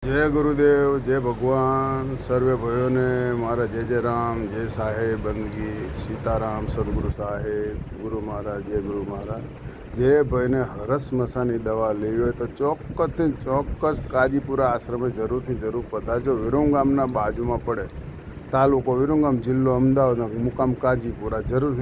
જય ગુરુદેવ, જય ભગવાન. સર્વે ભાઈઓને મારા જય જય રામ, જય સાહેબ બંદગી, સીતારામ, સદગુરુ સાહેબ, ગુરુ મહારાજ, જય ગુરુ મહારાજ. જે ભાઈને હરસ મસાની દવા લેવી હોય તો ચોક્કસથી ચોક્કસ કાજીપુરા આશ્રમે જરૂર પધારજો. વિરમગામના બાજુમાં પડે, તાલુકો વિરમગામ, જિલ્લો અમદાવાદ, મુકામ કાજીપુરા. જરૂર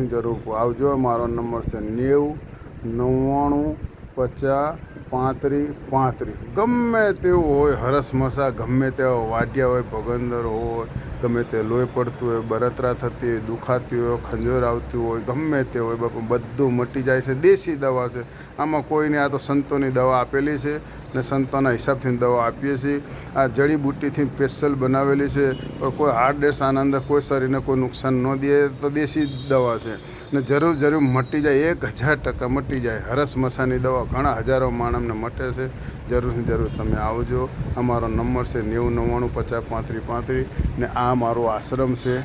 આવજો. મારો નંબર છે 90 99 50 35 35. ગમે તેવું હોય, હરસ મસા ગમે તેવા વાઢિયા હોય, ભગંદર હોય, ગમે તે લોહી પડતું હોય, બળતરા થતી હોય, દુખાતી હોય, ખંજોર આવતી હોય, ગમે તે હોય બાપુ બધું મટી જાય છે. દેશી દવા છે, આમાં કોઈ નહીં. આ તો સંતોની દવા આપેલી છે ને સંતોના હિસાબથી દવા આપીએ છીએ. આ જડીબુટ્ટીથી સ્પેશિયલ બનાવેલી છે. પણ કોઈ હાર્ટ ડેસ આનંદ, કોઈ શરીરને કોઈ નુકસાન ન દે. તો દેશી દવા છે ને જરૂર મટી જાય. 1000% મટી જાય. હરસ મસાની દવા ઘણા હજારો માણસને મટે છે. જરૂર તમે આવજો. અમારો નંબર છે 90 99 50 35 35. ને આ મારો આશ્રમ છે.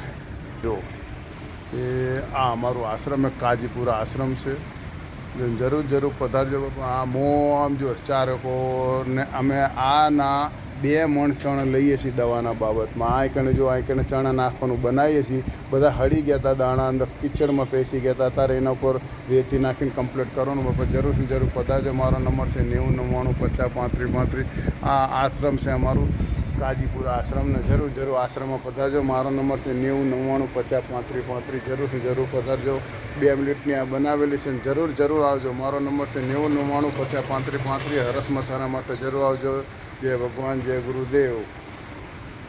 જો આ અમારું આશ્રમ કાજીપુરા આશ્રમ છે. જરૂર પધારજો બાપા. આ આમ જો ચારકો ને અમે આના 2 મણ ચણ લઈએ છીએ દવાના બાબતમાં. આ કણે જો, આ કણે ચણા નાખવાનું બનાવીએ છીએ. બધા હળી ગયા હતા, દાણા અંદર કિચડમાં પેસી ગયા હતા. અત્યારે એના ઉપર રેતી નાખીને કમ્પ્લીટ કરવાનું બાપા. જરૂર પધારજો. મારો નંબર છે 90 99 50 35 35. આ આશ્રમ છે અમારું કાજીપુરા આશ્રમને. જરૂર આશ્રમમાં પધારજો. મારો નંબર છે 90 99 50 35 35. જરૂર પધારજો. 2 મિનિટની આ બનાવેલી છે. જરૂર આવજો. મારો નંબર છે 90 99 50 35 35. હરસ મસાલા માટે જરૂર આવજો. જય ભગવાન, જય ગુરુદેવ.